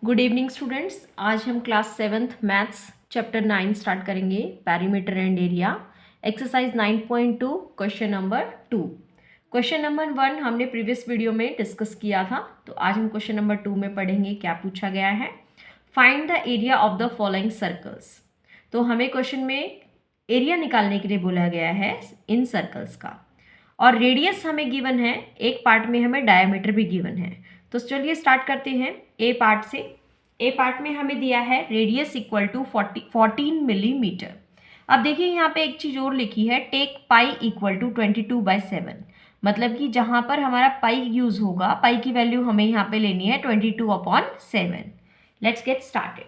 Good evening students. आज हम class 7th maths chapter 9 start करेंगे, perimeter and area, exercise 9.2 question number 2। Question number 1 हमने previous video में discuss किया था, तो आज हम क्वेश्चन नंबर 2 में पढ़ेंगे। क्या पूछा गया है? Find the area of the following circles. तो हमें क्वेश्चन में एरिया निकालने के लिए बोला गया है इन सर्कल्स का, और रेडियस हमें गिवन है, एक पार्ट में हमें डायमीटर भी गिवन है। तो चलिए स्टार्ट करते हैं ए पार्ट से। ए पार्ट में हमें दिया है रेडियस इक्वल टू 14 मिलीमीटर। अब देखिए यहाँ पे एक चीज और लिखी है, टेक पाई इक्वल टू 22/7। मतलब कि जहां पर हमारा पाई यूज होगा, पाई की वैल्यू हमें यहाँ पे लेनी है 22/7। Let's get started.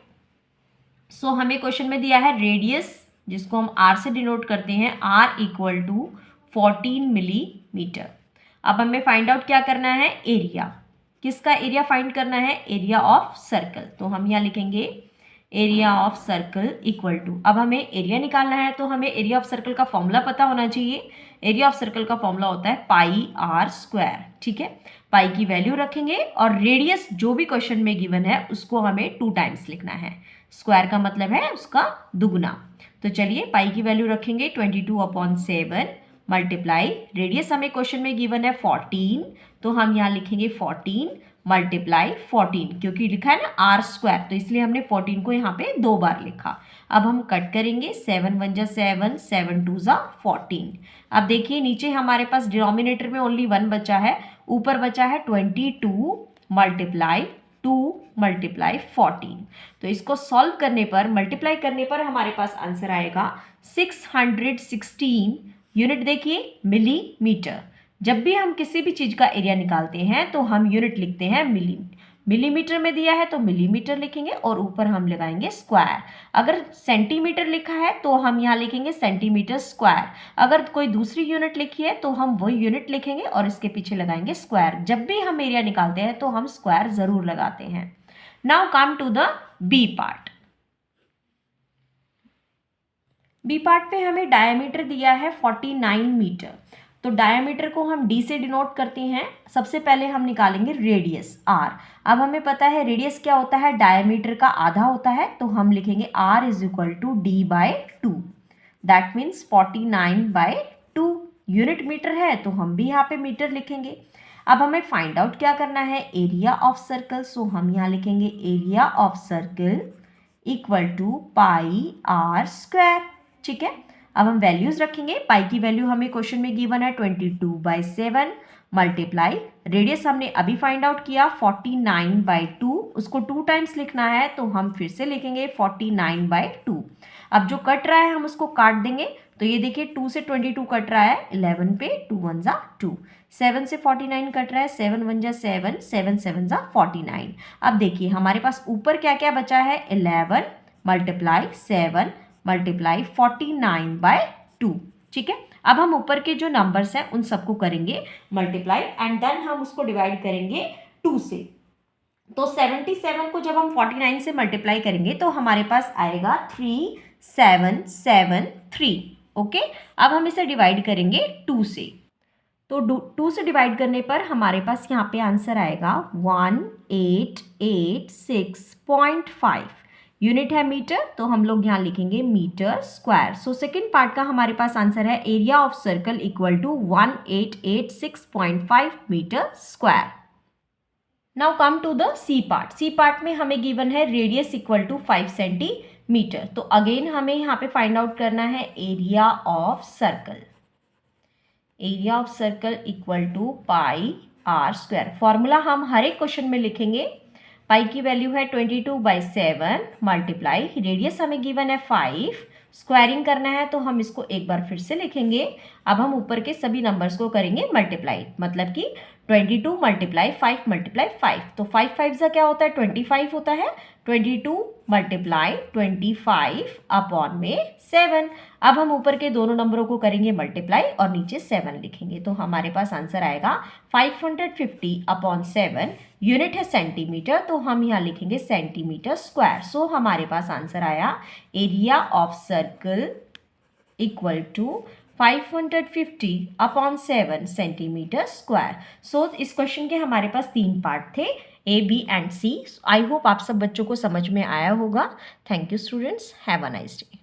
सो हमें क्वेश्चन में दिया है रेडियस, जिसको हम आर से डिनोट करते हैं, आर इक्वल टू 14 मिलीमीटर। अब हमें फाइंड आउट क्या करना है? एरिया। किसका एरिया फाइंड करना है? Area of circle. तो हम यहाँ लिखेंगे area of circle equal to, अब हमें एरिया निकालना है तो हमें एरिया ऑफ सर्कल का फॉर्मूला पता होना चाहिए। एरिया ऑफ सर्कल का फॉर्मूला होता है पाई आर स्क्वायर। ठीक है, पाई की वैल्यू रखेंगे और रेडियस जो भी क्वेश्चन में गिवन है उसको हमें 2 टाइम्स लिखना है। स्क्वायर का मतलब है उसका दुगना। तो चलिए पाई की वैल्यू रखेंगे 22/7 मल्टीप्लाई, रेडियस हमें क्वेश्चन में गिवन है 14, तो हम यहाँ लिखेंगे 14 मल्टीप्लाई 14, क्योंकि लिखा है ना आर स्क्वायर, तो इसलिए हमने 14 को यहाँ पे 2 बार लिखा। अब हम कट करेंगे, 7 1 जा 7, 7 2 जा 14। अब देखिए नीचे हमारे पास डिनोमिनेटर में ओनली 1 बचा है, ऊपर बचा है 22 मल्टीप्लाई 2 मल्टीप्लाई 14। तो इसको सॉल्व करने पर, मल्टीप्लाई करने पर हमारे पास आंसर आएगा 616 यूनिट। देखिए मिलीमीटर। जब भी हम किसी भी चीज का एरिया निकालते हैं तो हम यूनिट लिखते हैं मिलीमीटर में दिया है तो मिलीमीटर लिखेंगे और ऊपर हम लगाएंगे स्क्वायर। अगर सेंटीमीटर लिखा है तो हम यहाँ लिखेंगे सेंटीमीटर स्क्वायर। अगर कोई दूसरी यूनिट लिखी है तो हम वही यूनिट लिखेंगे और इसके पीछे लगाएंगे स्क्वायर। जब भी हम एरिया निकालते हैं तो हम स्क्वायर जरूर लगाते हैं। Now come to the B part. B part पे हमें डायमीटर दिया है 49 मीटर। तो डायमीटर को हम डी से डिनोट करते हैं। सबसे पहले हम निकालेंगे रेडियस आर। अब हमें पता है रेडियस क्या होता है, डायमीटर का आधा होता है, तो हम लिखेंगे R is equal to D/2। That means 49/2 unit metre है, तो हम भी यहाँ पे मीटर लिखेंगे। अब हमें फाइंड आउट क्या करना है? Area of circle. सो हम यहाँ लिखेंगे area of circle equal to pi R square. ठीक है, अब हम वैल्यूज रखेंगे। पाई की वैल्यू हमें क्वेश्चन में गिवन है 22/7 मल्टीप्लाई, रेडियस हमने अभी फाइंड आउट किया 49/2, उसको 2 टाइम्स लिखना है तो हम फिर से लिखेंगे 49/2। अब जो कट रहा है हम उसको काट देंगे, तो ये देखिए 2 से 22 कट रहा है 11 पे, 2 1 जा 2, 7 से 49 कट रहा है 7 1 जा 7, 7 7 जा 49। अब देखिए हमारे पास ऊपर क्या क्या बचा है, 11 मल्टीप्लाई 7 मल्टीप्लाई 49/2। ठीक है, अब हम ऊपर के जो नंबर्स हैं उन सबको करेंगे मल्टीप्लाई एंड देन हम उसको डिवाइड करेंगे 2 से। तो 77 को जब हम 49 से मल्टीप्लाई करेंगे तो हमारे पास आएगा 3773। ओके, अब हम इसे डिवाइड करेंगे 2 से। तो 2 से डिवाइड करने पर हमारे पास यहाँ पे आंसर आएगा 1886.5। यूनिट है मीटर, तो हम लोग यहाँ लिखेंगे metre square. So second part का हमारे पास आंसर है area of circle equal to 1886.5 metre square. Now come to the C part. C part में हमें गिवन है रेडियस इक्वल टू 5 सेंटीमीटर। तो अगेन हमें यहाँ पे फाइंड आउट करना है area of circle. Area of circle equal to pi R square. Formula हम हर एक क्वेश्चन में लिखेंगे। पाई की वैल्यू है 22/7 मल्टीप्लाई, रेडियस हमें गिवन है 5, स्क्वायरिंग करना है तो हम इसको एक बार फिर से लिखेंगे। अब हम ऊपर के सभी नंबर्स को करेंगे मल्टीप्लाई, मतलब कि 22 मल्टीप्लाई 5 मल्टीप्लाई 5, तो 5 5 का क्या होता है, 25 होता है। 22 मल्टीप्लाई 25/7। अब हम ऊपर के दोनों नंबरों को करेंगे मल्टीप्लाई और नीचे 7 लिखेंगे, तो हमारे पास आंसर आएगा 550/7। यूनिट है सेंटीमीटर, तो हम यहाँ लिखेंगे सेंटीमीटर स्क्वायर। सो हमारे पास आंसर आया area of circle equal to 550/7 centimetre square. So इस क्वेश्चन के हमारे पास 3 पार्ट थे। A, B and C. I hope आप सब बच्चों को समझ में आया होगा. Thank you students. Have a nice day.